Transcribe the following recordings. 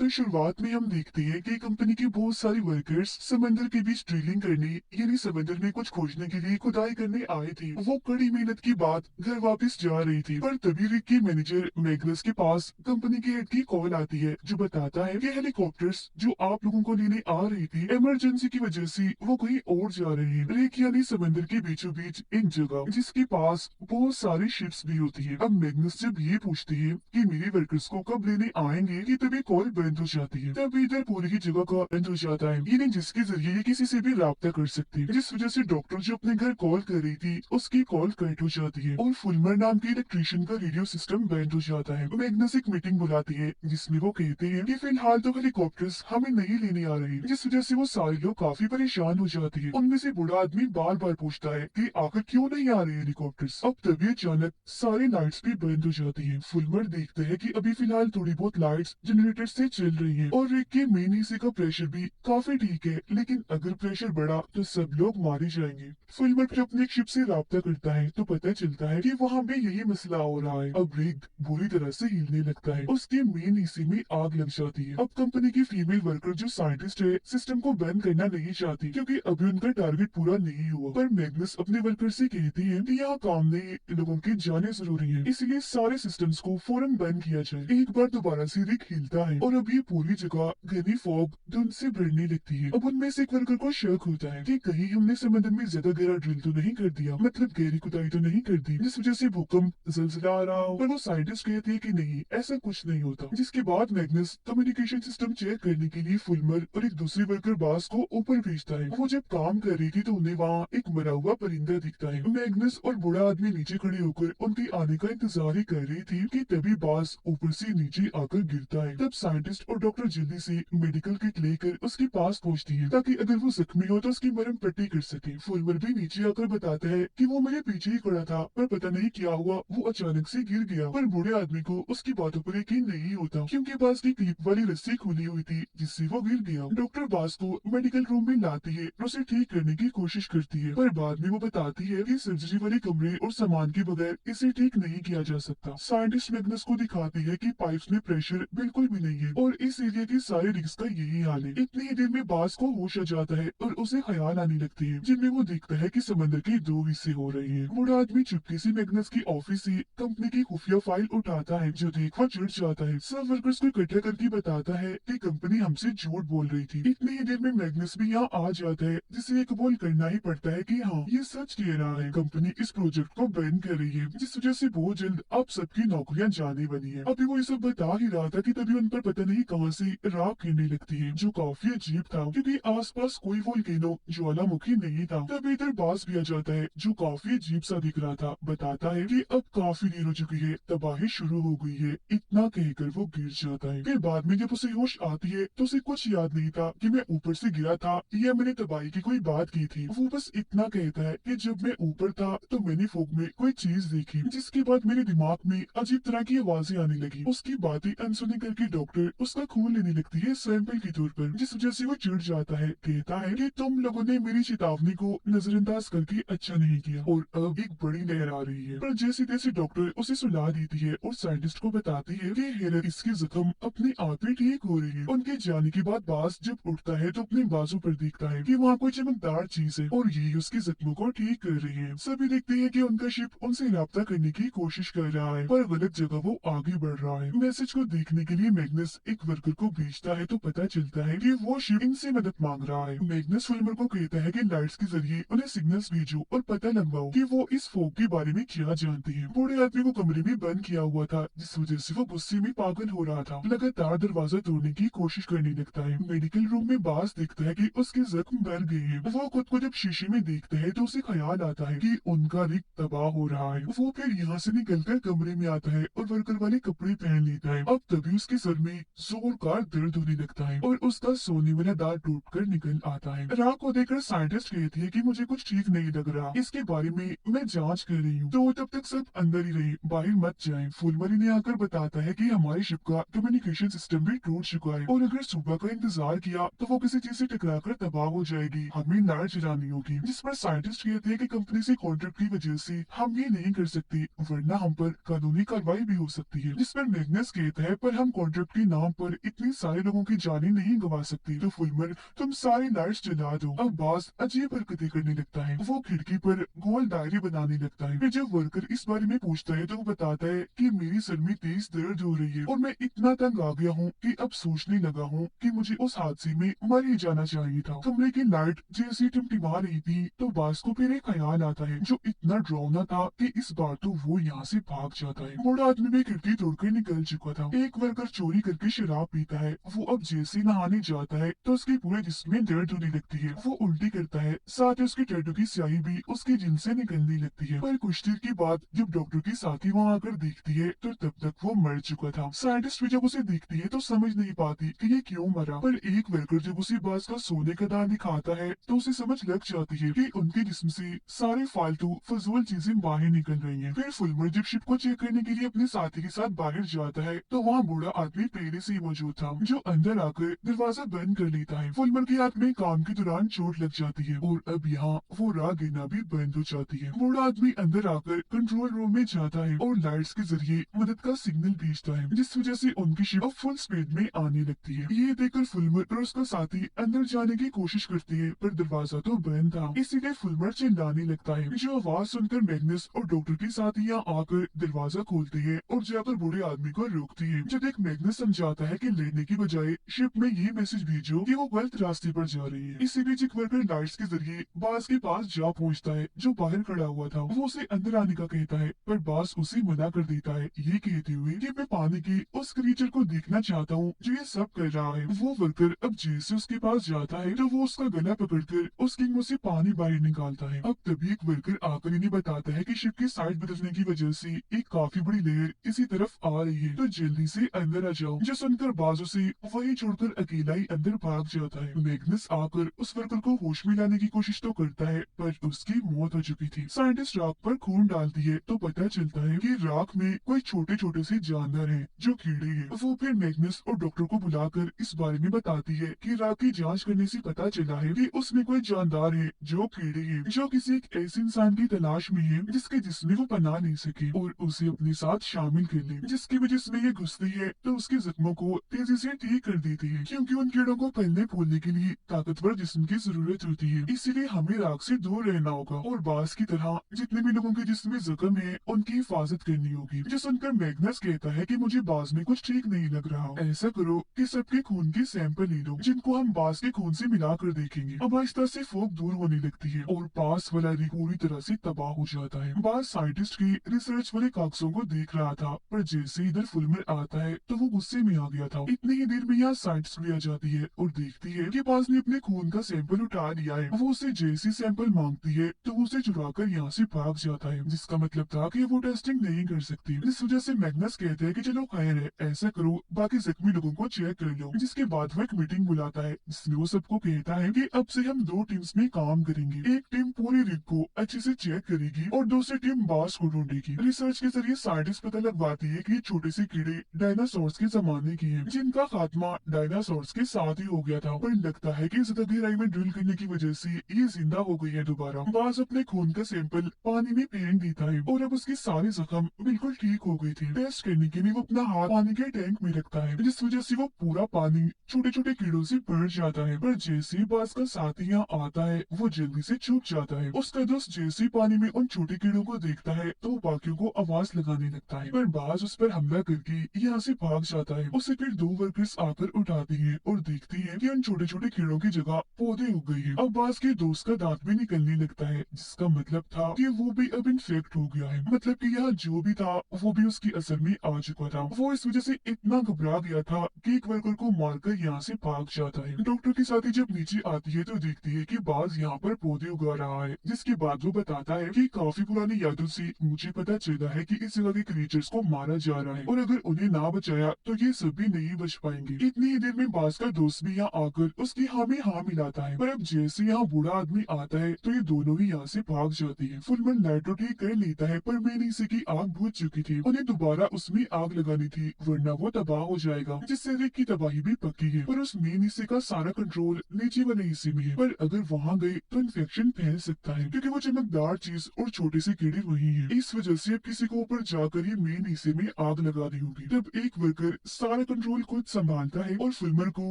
तो शुरुआत में हम देखते हैं कि कंपनी के बहुत सारे वर्कर्स समंदर के बीच ड्रिलिंग करने यानी समंदर में कुछ खोजने के लिए खुदाई करने आए थे। वो कड़ी मेहनत के बाद घर वापस जा रही थी, पर तभी रिक की मैनेजर मैग्नस के पास कंपनी के हेड की कॉल आती है जो बताता है कि हेलीकॉप्टर्स जो आप लोगों को लेने आ रही थी इमरजेंसी की वजह से वो कहीं और जा रही है। रिक यानी समंदर के बीचों बीच एक जगह जिसके पास बहुत सारी शिप्स भी होती है। अब मैग्नस जब ये पूछती है कि मेरे वर्कर्स को कब लेने आएंगे कि तभी कॉल बंद हो जाती है। तब इधर पूरी की जगह का बंद हो जाता है, यानी जिसके जरिए ये किसी से भी राब्ता कर सकती है, जिस वजह से डॉक्टर जो अपने घर कॉल कर रही थी उसकी कॉल कट हो जाती है और फुलमर नाम के इलेक्ट्रिशियन का रेडियो सिस्टम बंद हो जाता है। मैग्नस एक मीटिंग बुलाती है जिसमें वो कहते हैं कि फिलहाल तो हेलीकॉप्टर्स हमें नहीं लेने आ रहे, जिस वजह से वो सारे लोग काफी परेशान हो जाते हैं। उनमें से बूढ़ा आदमी बार बार पूछता है कि आखिर क्यों नहीं आ रहे हेलीकॉप्टर्स। अब तभी अचानक सारी लाइट्स भी बंद हो जाती है। फुलमर देखते हैं कि अभी फिलहाल थोड़ी बहुत लाइट्स जनरेटर से चल रही है और रिक के मेन हिस्से का प्रेशर भी काफी ठीक है, लेकिन अगर प्रेशर बढ़ा तो सब लोग मारे जाएंगे। फुलमर फिर अपने एक शिप से राब्ता करता है तो पता चलता है कि वहाँ भी यही मसला हो रहा है। अब रिक बुरी तरह से हिलने लगता है, उसके मेन हिस्से में आग लग जाती है। अब कंपनी की फीमेल वर्कर जो साइंटिस्ट है सिस्टम को बंद करना नहीं चाहती क्योंकि अभी उनका टारगेट पूरा नहीं हुआ, पर मैग्नस अपने वर्कर से कहती है कि यहाँ काम नहीं, लोगों के जाने जरूरी है, इसलिए सारे सिस्टम्स को फौरन बंद किया जाए। एक बार दोबारा से रिक हिलता है और अब ये पूरी जगह घनी फॉग धुंध से भरने लगती है। अब उनमें से एक वर्कर को शक होता है कि कहीं हमने समंदर में ज्यादा गहरा ड्रिल तो नहीं कर दिया, मतलब गहरी खुदाई तो नहीं कर दी जिस वजह से भूकंप जलजला आ रहा हो। पर वो साइंटिस्ट कहते हैं कि नहीं, ऐसा कुछ नहीं होता। जिसके बाद मैग्नस कम्युनिकेशन सिस्टम चेक करने के लिए फुलमर और एक दूसरी वर्कर बास को ऊपर भेजता है। वो जब काम कर रही थी तो उन्हें वहाँ एक मरा हुआ परिंदा दिखता है। मैग्नस और बूढ़ा आदमी नीचे खड़े होकर उनके आने का इंतजार ही कर रही थी कि तभी बास ऊपर से नीचे आकर गिरता है। तब साइंटिस्ट और डॉक्टर जल्दी से मेडिकल किट लेकर उसके पास पहुंचती है ताकि अगर वो जख्मी हो तो उसकी मरहम पट्टी कर सके। फुलमर भी नीचे आकर बताता है कि वो मेरे पीछे ही खड़ा था पर पता नहीं क्या हुआ, वो अचानक से गिर गया। पर बूढ़े आदमी को उसकी बातों पर यकीन नहीं होता क्योंकि बास की क्लिप वाली रस्सी खुली हुई थी जिससे वो गिर गया। डॉक्टर बास को मेडिकल रूम में लाती है और उसे ठीक करने की कोशिश करती है, पर बाद में वो बताती है कि सर्जरी वाले कमरे और सामान के बगैर इसे ठीक नहीं किया जा सकता। साइंटिस्ट मैग्नस को दिखाती है कि पाइप्स में प्रेशर बिल्कुल भी नहीं है और इस एरिया के सारे रिग्स का यही हाल है। इतनी ही देर में बास को होश आ जाता है और उसे ख्याल आने लगती है जिनमें वो देखता है कि समंदर के दो हिस्से हो रहे हैं। बूढ़ा आदमी चुपके से मैग्नस की ऑफिस से कंपनी की खुफिया फाइल उठाता है जो देख वो चिढ़ जाता है। सब वर्कर्स को इकट्ठा करके बताता है कि कंपनी हमसे झूठ बोल रही थी। इतनी ही देर में मैग्नस भी यहाँ आ जाता है जिसे एक बोल करना ही पड़ता है कि हाँ ये सच कह रहा है, कंपनी इस प्रोजेक्ट को बंद कर रही है जिस वजह से बहुत जल्द आप सबकी नौकरियां जाने वाली है। अभी वो ये सब बता ही रहा था कि तभी उन पर पता नहीं कहां से राख गिरने लगती है जो काफी अजीब था क्योंकि आसपास कोई वोल्केनो ज्वालामुखी नहीं था। तभी इधर बास भी आ जाता है जो काफी अजीब सा दिख रहा था, बताता है कि अब काफी देर हो चुकी है, तबाही शुरू हो गई है। इतना कहकर वो गिर जाता है। फिर बाद में जब उसे होश आती है तो उसे कुछ याद नहीं था कि मैं ऊपर से गिरा था या मैंने तबाही की कोई बात की थी। वो बस इतना कहता है कि जब मैं ऊपर था तो मैंने फॉग में कोई चीज देखी, जिसके बाद मेरे दिमाग में अजीब तरह की आवाजें आने लगी। उसकी बातें अनसुनी करके डॉक्टर उसका खून लेने लगती है सैंपल के तौर पर, जिस वजह से वो चिढ़ जाता है। कहता है कि तुम लोगों ने मेरी चेतावनी को नजरअंदाज करके अच्छा नहीं किया और अब एक बड़ी लहर आ रही है। पर जैसे तैसे डॉक्टर उसे सुला देती है और साइंटिस्ट को बताती है कि हेरर इसके जख्म अपने आप ही ठीक हो रही है। उनके जाने के बाद बास जब उठता है तो अपने बाजू पर देखता है कि वहाँ कोई चमकदार चीज है और ये उसके जख्मों को ठीक कर रही है। सभी देखते हैं कि उनका शिप उनसे राब्ता करने की कोशिश कर रहा है पर गलत जगह वो आगे बढ़ रहा है। मैसेज को देखने के लिए मैग्नस एक वर्कर को भेजता है तो पता चलता है कि वो शिप इनसे मदद मांग रहा है। मैग्नस फिल्मर को कहता है कि लाइट्स के जरिए उन्हें सिग्नल्स भेजो और पता लगवाओ कि वो इस फोक के बारे में क्या जानते हैं। बूढ़े आदमी को कमरे में बंद किया हुआ था जिस वजह से वो गुस्से में पागल हो रहा था, लगातार दरवाजा तोड़ने की कोशिश करने लगता है। मेडिकल रूम में बास देखता है कि उसके जख्म भर गए हैं। वो खुद को जब शीशे में देखता है तो उसे ख्याल आता है कि उनका रिग तबाह हो रहा है। वो फिर यहाँ से निकलकर कमरे में आता है और वर्कर वाले कपड़े पहन लेता है। अब तभी उसके सर में जोरदार दर्द होने लगता है और उसका सोने वाला दांत टूटकर निकल आता है। राह को देखकर साइंटिस्ट कहती है कि मुझे कुछ ठीक नहीं लग रहा, इसके बारे में मैं जांच कर रही हूँ, तो तब तक सब अंदर ही रहे, बाहर मत जाएं। फुलमरी ने आकर बताता है कि हमारी शिप का कम्युनिकेशन सिस्टम भी टूट चुका है और अगर सुबह का इंतजार किया तो वो किसी चीज से टकराकर तबाह हो जाएगी, हमें लाइट जलानी होगी। जिस पर साइंटिस्ट कहते हैं कि कंपनी से कॉन्ट्रैक्ट की वजह से हम ये नहीं कर सकते वरना हम पर कानूनी कार्रवाई भी हो सकती है। जिस पर मैग्नस कहता है पर हम कॉन्ट्रैक्ट के नाम नाम पर इतने सारे लोगों की जानें नहीं गंवा सकती, तो फुलमर तुम सारी लाइट्स जला दो। अब बॉस अजीब हरकतें करने लगता है, वो खिड़की पर गोल दायरे बनाने लगता है। फिर जब वर्कर इस बारे में पूछता है तो वो बताता है कि मेरी सर में तेज दर्द हो रही है और मैं इतना तंग आ गया हूँ कि अब सोचने लगा हूँ कि मुझे उस हादसे में मर ही जाना चाहिए था। कमरे की लाइट जैसे टिमटिमा रही थी तो बॉस को फिर एक ख्याल आता है जो इतना डरावना था कि इस बार तो वो यहाँ से भाग जाता है। बूढ़ा आदमी भी खिड़की तोड़कर निकल चुका था। एक वर्कर चोरी करके शराब पीता है, वो अब जैसे नहाने जाता है तो उसके पूरे जिस्म में दर्द होने लगती है। वो उल्टी करता है, साथ ही उसकी टैटू की स्याही भी उसके जिन से निकलने लगती है। पर कुछ देर के बाद जब डॉक्टर की साथी वहाँ आकर देखती है तो तब तक वो मर चुका था। साइंटिस्ट भी जब उसे देखती है तो समझ नहीं पाती कि ये क्यों मरा, पर एक वर्कर जब उसे बास का सोने का दान दिखाता है तो उसे समझ लग जाती है कि उनके जिस्म से सारे फालतू फजूल चीजें बाहर निकल रही हैं। फिर फुलमर जब शिप को चेक करने के लिए अपने साथी के साथ बाहर जाता है तो वहाँ बूढ़ा आदमी पहले से ही मौजूद था, जो अंदर आकर दरवाजा बंद कर लेता है। फुलमर के हाथ में काम के दौरान चोट लग जाती है और अब यहाँ वो राह गिरना भी बंद हो जाती है। बूढ़ा आदमी अंदर आकर कंट्रोल रूम में जाता है और लाइट्स के जरिए मदद का सिग्नल भेजता है, जिस वजह से उनकी शिप अब फुल स्पीड में आने लगती है। ये देखकर फुलमर और उसका साथी अंदर जाने की कोशिश करती है पर दरवाजा तो बंद था। इसीलिए फुलमर चिल्लाने लगता है, जो आवाज सुनकर मैग्नस और डॉक्टर के साथ यहाँ आकर दरवाजा खोलती है और जाकर बूढ़े आदमी को रोकती है। जब एक मैग्नस समझाता है कि लेने की बजाय शिप में ये मैसेज भेजो कि वो गलत रास्ते पर जा रही है। इसी बीच एक वर्कर लाइट्स के जरिए बास के पास जा पहुंचता है जो बाहर खड़ा हुआ था। वो उसे अंदर आने का कहता है पर बास उसे मना कर देता है, ये कहते हुए कि मैं पानी की उस क्रीचर को देखना चाहता हूँ जो ये सब कर रहा है। वो वर्कर अब जैसे उसके पास जाता है तो वो उसका गला पकड़कर उसके मुंह से पानी बाहर निकालता है। अब तभी एक वर्कर आकर इन्हें बताता है कि शिप की साइड बदलने की वजह से एक काफी बड़ी लहर इसी तरफ आ रही है, तो जल्दी से अंदर आ जाओ। जो सुनकर बाजू से वही छोड़कर अकेला ही अंदर भाग जाता है। मैग्नस आकर उस वर्कर को होश में लाने की कोशिश तो करता है पर उसकी मौत हो चुकी थी। साइंटिस्ट राख पर खून डालती है तो पता चलता है कि राख में कोई छोटे छोटे से जानवर हैं जो कीड़े हैं। वो फिर मैग्नस और डॉक्टर को बुलाकर इस बारे में बताती है कि राख की जांच करने से पता चला है कि उसमें कोई जानदार है जो कीड़े हैं, जो किसी एक ऐसे इंसान की तलाश में है जिसके जिस्म वो पनाह नहीं सके और उसे अपने साथ शामिल कर ले। जिसकी वजह से ये घुसती है तो उसके जख्मों को तेजी से ठीक कर देती है, क्योंकि उन कीड़ों को फैलने फूलने के लिए ताकतवर जिस्म की जरूरत होती है। इसीलिए हमें राख से दूर रहना होगा और बास की तरह जितने भी लोगों के जिस्म में जख्म है उनकी हिफाजत करनी होगी। जो सुनकर मैग्नस कहता है कि मुझे बास में कुछ ठीक नहीं लग रहा। ऐसा करो कि सबके खून के सैंपल ले लो जिनको हम बास के खून से मिलाकर देखेंगे। अब आहिस्ता से फोक दूर होने लगती है और पास वाला रिग पूरी तरह से तबाह हो जाता है। बास साइंटिस्ट की रिसर्च वाले कागजों को देख रहा था पर जैसे इधर फुलमर आता है तो वो गुस्से में आ गया था। इतनी ही देर में यहाँ साइंटिस्ट भी आ जाती है और देखती है कि बास ने अपने खून का सैंपल उठा लिया है। वो उसे जैसी सैंपल मांगती है तो वो उसे चुरा कर यहाँ से भाग जाता है, जिसका मतलब था कि वो टेस्टिंग नहीं कर सकती। इस वजह से मैग्नस कहते हैं कि चलो खैर है, ऐसा करो बाकी जख्मी लोगों को चेक कर लो। जिसके बाद वो एक मीटिंग बुलाता है जिसमें वो सबको कहता है कि अब से हम दो टीम्स में काम करेंगे। एक टीम पूरी रिग को अच्छे से चेक करेगी और दूसरी टीम बास को ढूंढेगी। रिसर्च के जरिए साइंटिस्ट पता लगवाती है कि ये छोटे से कीड़े डायनासोर्स के जमाने के हैं, जिनका खात्मा डायनासोर्स के साथ ही हो गया था, पर लगता है कि ज्यादा गहराई में ड्रिल करने की वजह से ये जिंदा हो गई है दोबारा। बास अपने खून का सैंपल पानी में फेंक देता है और अब उसके सारे जख्म बिल्कुल ठीक हो गए थे। टेस्ट करने के लिए वो अपना हाथ पानी के टैंक में रखता है, जिस वजह से वो पूरा पानी छोटे छोटे कीड़ों से भर जाता है। पर जैसे ही बास का साथी यहाँ आता है वो जल्दी से छुप जाता है। उसका दोस्त जैसे ही पानी में उन छोटे कीड़ों को देखता है तो वो बाकियों को आवाज लगाने लगता है, पर बास उस पर हमला करके यहाँ से भाग जाता है। उसे फिर दो वर्कर्स आकर उठाती है और देखती है कि उन छोटे छोटे कीड़ों की जगह पौधे उग गए हैं। अब बास के दोस्त का दांत भी निकलने लगता है, जिसका मतलब था कि वो भी अब इन्फेक्ट हो गया है, मतलब कि यहाँ जो भी था वो भी उसकी असर में आ चुका था। वो इस वजह से इतना घबरा गया था कि एक वर्कर को मारकर यहाँ से भाग जाता है। डॉक्टर के साथ ही जब नीचे आती है तो देखती है कि बाज यहाँ पर पौधे उगा रहा है, जिसके बाद वो बताता है कि काफी पुरानी यादों से मुझे पता चला है कि इस जगह के क्रिएचर्स को मारा जा रहा है और अगर उन्हें ना बचाया तो ये सब भी नहीं बच पाएंगे। इतनी ही देर में बाज का दोस्त भी यहाँ आकर उसकी हाँ में हाँ मिलाता है, पर अब जैसे यहाँ बूढ़ा आदमी आता है तो ये दोनों ही यहाँ से भाग जाती है। फुलमर लाइट तो ठीक कर लेता है पर मेन हिस्से की आग बुझ चुकी थी, उन्हें दोबारा उसमें आग लगानी थी वरना वो तबाह हो जाएगा, जिससे रिग की तबाही भी पक्की है। पर उस मेन हिस्से का सारा कंट्रोल नीचे वाले हिस्से में है, पर अगर वहाँ गए तो इन्फेक्शन फैल सकता है क्योंकि वो चमकदार चीज और छोटे से कीड़े वही है। इस वजह से अब किसी को ऊपर जाकर ही मेन हिस्से में आग लगा दी होगी। तब एक वर्कर सारा सारा कंट्रोल खुद संभालता है और फुलमर को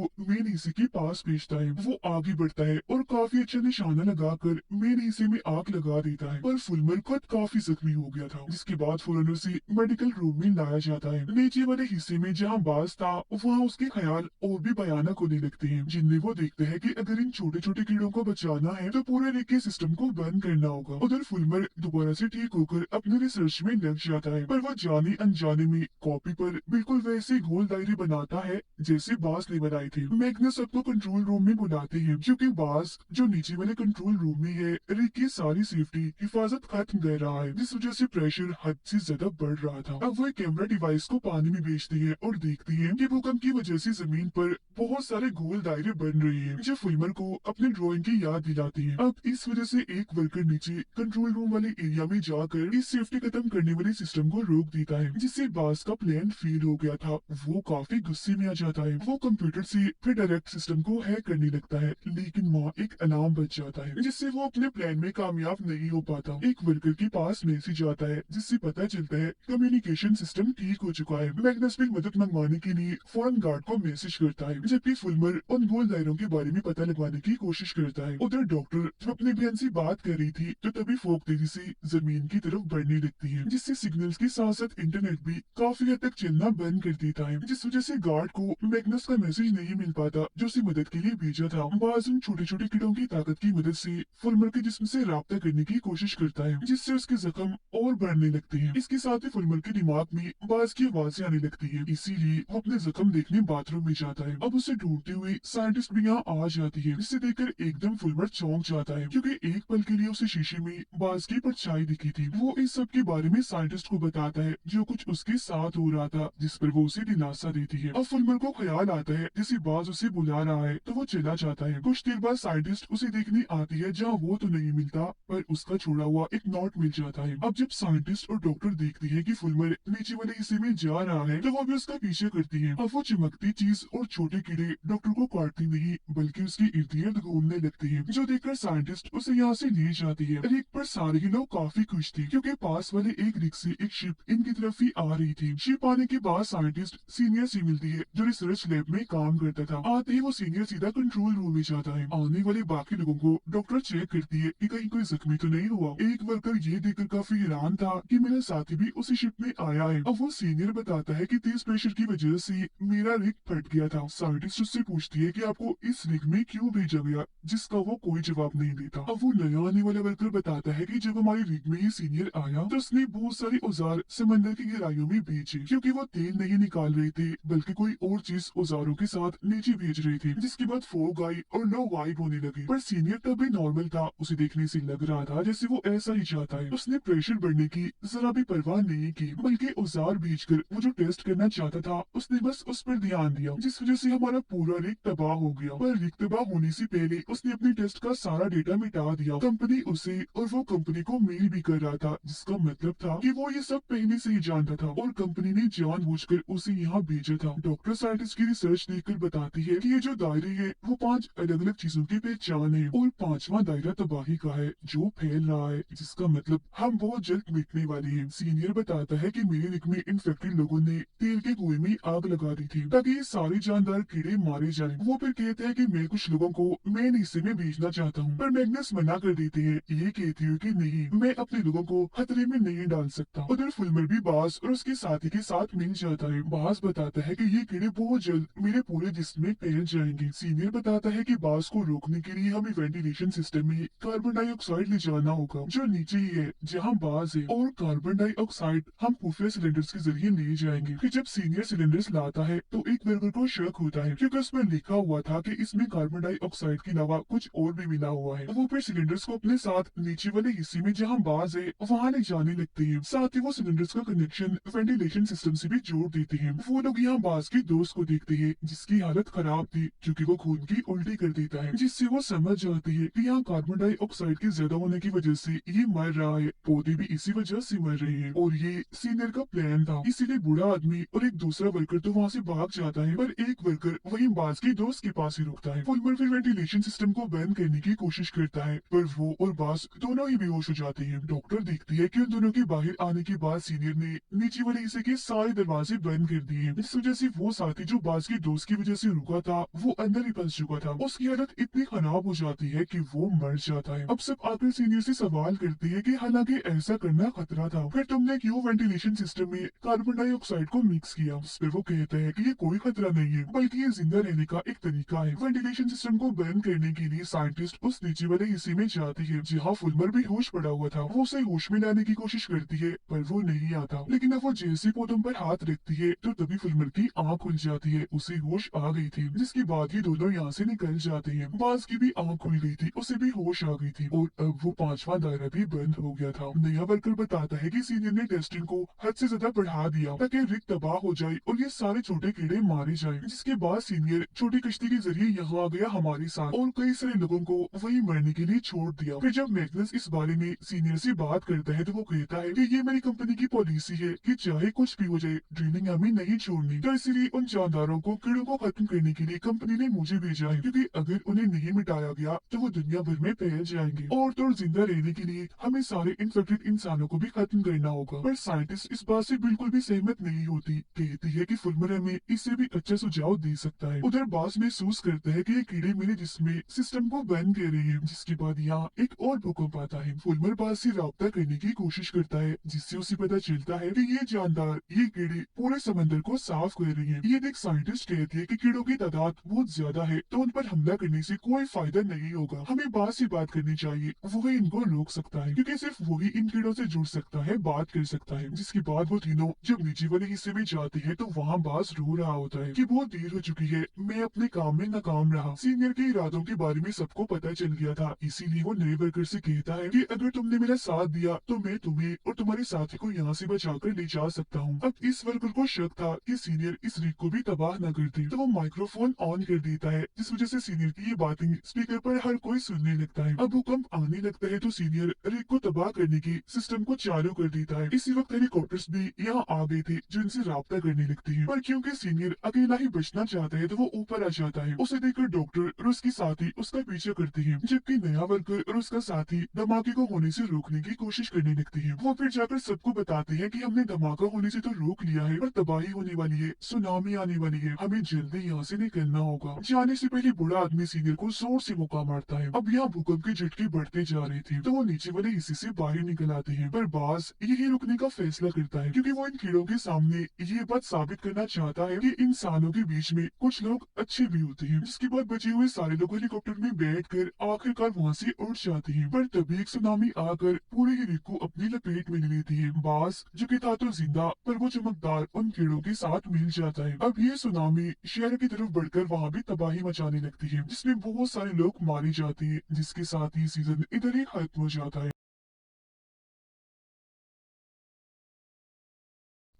मेन हिस्से के पास भेजता है। वो आगे बढ़ता है और काफी अच्छा निशाना लगाकर मेन हिस्से में आग लगा देता है, पर फुलमर खुद काफी जख्मी हो गया था, जिसके बाद फौरन उसे मेडिकल रूम में लाया जाता है। नीचे वाले हिस्से में जहाँ बाज था, वहाँ उसके ख्याल और भी भयानक होने लगते हैं, जिनमें वो देखते हैं कि अगर इन छोटे छोटे कीड़ों को बचाना है तो पूरे रिक्की सिस्टम को बंद करना होगा। उधर फुलमर दोबारा से ठीक होकर अपने रिसर्च में लग जाता है, पर वो जाने अनजाने में कॉपी पर बिल्कुल वैसे गोल दायरे बनाता है जैसे बाज ने बनाए थे। मैग्नस सबको कंट्रोल रूम में बुलाते हैं, क्योंकि बाज जो नीचे वाले कंट्रोल रूम में है, रिक की सारी सेफ्टी हिफाजत खत्म कर रहा है, जिस वजह से प्रेशर हद से ज्यादा बढ़ रहा था। अब वो एक कैमरा डिवाइस को पानी में भेजती है और देखती है कि भूकंप की वजह से जमीन पर बहुत सारे गोल दायरे बन रहे हैं, जो फुलमर को अपने ड्राइंग की याद दिलाती है। अब इस वजह से एक वर्कर नीचे कंट्रोल रूम वाले एरिया में जाकर इस सेफ्टी खत्म करने वाले सिस्टम को रोक देता है, जिससे बाज का प्लान फेल हो गया था। वो काफी गुस्से में आ जाता है। वो कंप्यूटर से फिर डायरेक्ट सिस्टम को हैक करने लगता है, लेकिन वहाँ एक अलार्म बज जाता है, जिससे वो अपने प्लान में कामयाब नहीं हो पाता। एक वर्कर के पास मैसेज आता है, जिससे पता चलता है कम्युनिकेशन सिस्टम ठीक हो चुका है। मैग्नस भी मदद मंगवाने के लिए फौरन गार्ड को मैसेज करता है, जबकि फुलमर उन गोल दायरों के बारे में पता लगवाने की कोशिश करता है। उधर डॉक्टर जब अपनी बहन से बात कर रही थी, तो तभी फोक तेजी से जमीन की तरफ बढ़ने लगती है, जिससे सिग्नल्स के साथ साथ इंटरनेट भी काफी हद तक चलना बंद कर देता है, जिस वजह से गार्ड को मैग्नस का मैसेज नहीं मिल पाता जो उसे मदद के लिए भेजा था। बाज उन छोटे छोटे कीड़ों की ताकत की मदद से फुलमर के जिस्म से राब्ता करने की कोशिश करता है, जिससे उसके जख्म और बढ़ने लगते हैं। इसके साथ ही फुलमर के दिमाग में बाज की आवाजें आने लगती है, इसीलिए वो अपने जख्म देखने बाथरूम में जाता है। अब उसे ढूंढते हुए साइंटिस्ट भी यहाँ आ जाती है, जिसे देखकर एकदम फुलमर चौंक जाता है, क्योंकि एक पल के लिए उसे शीशे में बाज की परछाई दिखी थी। वो इस सब के बारे में साइंटिस्ट को बताता है जो कुछ उसके साथ हो रहा था, जिस पर वो उसे दिलासा देती है। अब फुलमर को ख्याल आता है जैसे बाज उसे बुला रहा है, तो वो चला जाता है। कुछ देर बाद साइंटिस्ट उसे देखने आती है, जहाँ वो तो नहीं मिलता, पर उसका छोड़ा हुआ एक नोट मिल जाता है। अब जब साइंटिस्ट और डॉक्टर देखती है कि फुलमर नीचे वाले हिस्से में जा रहा है, तो वो भी उसका पीछे करती है। अब वो चमकती चीज और छोटे कीड़े डॉक्टर को काटती नहीं, बल्कि उसके इर्द गिर्द घूमने लगते हैं, जो देखकर साइंटिस्ट उसे यहाँ से ले जाती है। रिक पर सारे ही लोग काफी खुश थे, क्योंकि पास वाले एक रिक से एक शिप इनकी तरफ ही आ रही थी। शिप आने के बाद साइंटिस्ट सीनियर से मिलती है, जो रिसर्च लैब में काम करता था। आते ही वो सीनियर सीधा कंट्रोल रूम में जाता है। आने वाले बाकी लोगों को डॉक्टर चेक करती है कि कहीं कोई जख्मी तो नहीं हुआ। एक वर्कर ये देखकर काफी हैरान था कि मेरा साथी भी उसी शिप में आया है। अब वो सीनियर बताता है कि तेज प्रेशर की वजह से मेरा रिग फट गया था। साइंटिस्ट उससे पूछती है कि आपको इस रिग में क्यों भेजा गया, जिसका वो कोई जवाब नहीं देता। अब वो नया आने वाला वर्कर बताता है कि जब हमारी रिग में ये सीनियर आया, तो उसने बहुत सारे औजार समंदर की गहराइयों में भेजे, क्योंकि वो तेल नहीं निकाल रहे थे, बल्कि कोई और चीज औजारों के साथ नीचे भेज रहे थे। जिसके बाद फोग आई और लो वाइब होने लगी, पर सीनियर तब भी नॉर्मल था। उसे देखने से लग रहा था जैसे वो ऐसा ही चाहता है। उसने प्रेशर बढ़ने की जरा भी परवाह नहीं की, बल्कि औजार भेजकर वो जो टेस्ट करना चाहता था, उसने बस उस पर ध्यान दिया, जिस वजह से हमारा पूरा रिग तबाह हो गया। पर रिग तबाह होने से पहले उसने अपने टेस्ट का सारा डेटा मिटा दिया। कंपनी उसे और वो कंपनी को मेल भी कर रहा था, जिसका मतलब था कि वो ये सब पहले से ही जानता था, और कंपनी ने जानबूझकर उसे यहाँ भेजा था। डॉक्टर साइंटिस्ट की रिसर्च देखकर बताती है कि ये जो दायरे हैं वो 5 अलग अलग चीजों की पहचान है, और 5वां दायरा तबाही का है जो फैल रहा है, जिसका मतलब हम बहुत जल्द मिटने वाले हैं। सीनियर बताता है कि मेरे रिग में इन्फेक्टेड लोगों ने तेल के कुएं में आग लगा दी थी, ताकि ये सारे जानदार कीड़े मारे जाएं। वो फिर कहते हैं कि मैं कुछ लोगों को मेन हिस्से में भेजना चाहता हूँ, पर मैग्नस मना कर देते हैं। ये कहती है कि नहीं, मैं अपने लोगों को खतरे में नहीं डाल सकता। उधर फुलमर भी बाज और उसके साथी के साथ मिल जाता है। बाज बताता है कि ये कीड़े बहुत जल्द मेरे पूरे जिस्म में फैल जाएंगे। सीनियर बताता है कि बाज को रोकने के लिए हमें वेंटिलेशन सिस्टम में कार्बन डाइऑक्साइड ले जाना होगा, जो नीचे ही है जहाँ बाज है, और कार्बन डाइऑक्साइड हम खुफिया सिलेंडर्स के जरिए ले जाएंगे। फिर जब सीनियर सिलेंडर्स लाता है, तो एक वर्कर को शक होता है, क्योंकि उसमें लिखा हुआ था कि इसमें कार्बन डाइऑक्साइड के अलावा कुछ और भी मिला हुआ है। वो फिर सिलेंडर्स को अपने साथ नीचे वाले हिस्से में जहाँ बाज है वहाँ ले जाने लगते हैं। साथ ही वो सिलेंडर्स का कनेक्शन वेंटिलेशन सिस्टम से भी जोड़ देते हैं। वो लोग यहाँ बाज के दोस्त को देखते हैं, जिसकी हालत खराब थी, क्योंकि वो खून की उल्टी कर देता है, जिससे वो समझ जाती है कि यहाँ कार्बन डाइऑक्साइड के ज्यादा होने की वजह से ये मर रहा है। पौधे भी इसी वजह से मर रहे हैं, और ये सीनियर का प्लान था। इसीलिए बूढ़ा आदमी और एक दूसरा वर्कर तो वहाँ से भाग जाता है, पर एक वर्कर वही बाज के दोस्त के पास ही रुकता है। फुलमर फिर वेंटिलेशन सिस्टम को बंद करने की कोशिश करता है, पर वो और बाज दोनों ही बेहोश हो जाते हैं। डॉक्टर देखती है कि उन दोनों के बाहर आने के बाद सीनियर ने नीचे वाले हिस्से के सारे दरवाजे बंद कर दिए, इस वजह से वो साथी जो बाज के दोस्त की वजह से रुका था वो अंदर ही फंस चुका था। उसकी हालत इतनी खराब हो जाती है कि वो मर जाता है। अब सब आकर सीनियर से सवाल करते हैं कि हालांकि ऐसा करना खतरा था, फिर तुमने क्यों वेंटिलेशन सिस्टम में कार्बन डाइऑक्साइड को मिक्स किया? उस पे वो कहता है कि ये कोई खतरा नहीं है, बल्कि ये जिंदा रहने का एक तरीका है। वेंटिलेशन सिस्टम को बंद करने के लिए साइंटिस्ट उस नीचे वाले हिस्से में जाती है जहाँ फुलमर भी होश पड़ा हुआ था। वो उसे होश में लाने की कोशिश करती है पर वो नहीं आता। लेकिन अब वो जैसे पौधों पर हाथ रखती है तो तभी फुलमर की आंख खुल जाती है। उसे होश आ गई थी, जिसके बाद ये दोनों यहाँ से निकल जाते हैं। बाज की भी आंख खुल गई थी, उसे भी होश आ गई थी और अब वो पांचवा दायरा भी बंद हो गया था। नया वर्कर बताता है कि सीनियर ने टेस्टिंग को हद से ज्यादा बढ़ा दिया ताकि रिग तबाह हो जाए और ये सारे छोटे कीड़े मारे जाएं। जिसके बाद सीनियर छोटी कश्ती के जरिए यहाँ आ गया हमारे साथ और कई सारे लोगों को वही मरने के लिए छोड़ दिया। फिर जब मैग्नस इस बारे में सीनियर से बात करता है तो वो कहता है कि ये मेरी कंपनी की पॉलिसी है कि चाहे कुछ भी हो जाए ड्रिलिंग हमें नहीं छोड़नी। तो इसीलिए उन जानदारों को कीड़ों को खत्म करने के लिए कंपनी ने मुझे भेजा है, क्योंकि अगर उन्हें नहीं मिटाया गया तो वो दुनिया भर में फैल जाएंगे और तो जिंदा रहने के लिए हमें सारे इन्फेक्टेड इंसानों को भी खत्म करना होगा। पर साइंटिस्ट इस बात से बिल्कुल भी सहमत नहीं होती, कहती है कि फुलमर हमें इससे भी अच्छा सुझाव दे सकता है। उधर बास महसूस करता है कि ये कीड़े मेरे जिस्म में सिस्टम को बंद कर रहे हैं। जिसके बाद यहाँ एक और भूकंप आता है। फुलमर बास से राब्ता करने की कोशिश करता है जिससे उसे पता चलता है कि ये जानदार ये कीड़े पूरे समंदर को साफ कर रही है। ये देख साइंटिस्ट कहती है कि कीड़ों की तादाद बहुत ज्यादा है तो उन पर हमला करने से कोई फायदा नहीं होगा, हमें बास से बात करनी चाहिए, वो ही इनको रोक सकता है क्योंकि सिर्फ वही इन कीड़ों से जुड़ सकता है, बात कर सकता है। जिसके बाद वो तीनों जब नीचे वाले हिस्से में जाते हैं तो वहाँ बास रो रहा होता है कि बहुत देर हो चुकी है, मैं अपने काम में नाकाम रहा। सीनियर के इरादों के बारे में सबको पता चल गया था, इसीलिए वो नए वर्कर से कहता है कि अगर तुमने मेरा साथ दिया तो मैं तुम्हें और तुम्हारे साथी को यहाँ से बचाकर ले जा सकता हूँ। अब इस वर्कर को शक था कि सीनियर इस रिग को भी तबाह न करती, तो वो माइक्रोफोन ऑन कर देता है जिस वजह से सीनियर की ये बातें स्पीकर पर हर कोई सुनने लगता है। अब भूकंप आने लगता है तो सीनियर रिग को तबाह करने की सिस्टम को चालू कर देता है। इसी वक्त हेलीकॉप्टर्स भी यहाँ आ गए थे जो इनसे राब्ता करने लगते हैं, पर क्योंकि सीनियर अकेला ही बचना चाहता है तो वो ऊपर आ जाता है। उसे देखकर डॉक्टर और उसकी साथी उसका पीछा करते हैं, जबकि नया वर्कर और उसका साथी धमाके को होने से रोकने की कोशिश करने लगते हैं। वो फिर जाकर सबको बताते हैं कि हमने धमाका होने से तो रोक लिया है पर तबाही होने वाली है, सुनामी आने वाली है, हमें जल्दी यहाँ से निकलना होगा। जाने से पहले बूढ़ा आदमी सीनियर को जोर से मुक्का मारता है। अब यहाँ भूकंप के झटके बढ़ते जा रहे थे तो वो नीचे वाले हिस्से से बाहर निकल आते हैं, पर बास यही रुकने का फैसला करता है क्योंकि वो इन कीड़ों के सामने ये बात साबित करना चाहता है कि इंसानों के बीच में कुछ लोग अच्छे भी होते हैं। जिसके बाद बचे हुए सारे लोग हेलीकॉप्टर में बैठकर आखिरकार वहाँ से उड़ जाते हैं, पर तभी एक सुनामी आकर पूरे ही रिग को अपनी लपेट में ले लेती है। बास जो कि था तो जिंदा पर वो चमकदार उन कीड़ों के साथ मिल जाता है। अब ये सुनामी शहर की तरफ बढ़कर वहाँ भी तबाही मचाने लगती है जिसमें बहुत सारे लोग मारे जाते हैं, जिसके साथ ही सीजन इधर ही खत्म हो जाता है।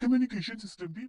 कम्युनिकेशन सिस्टम भी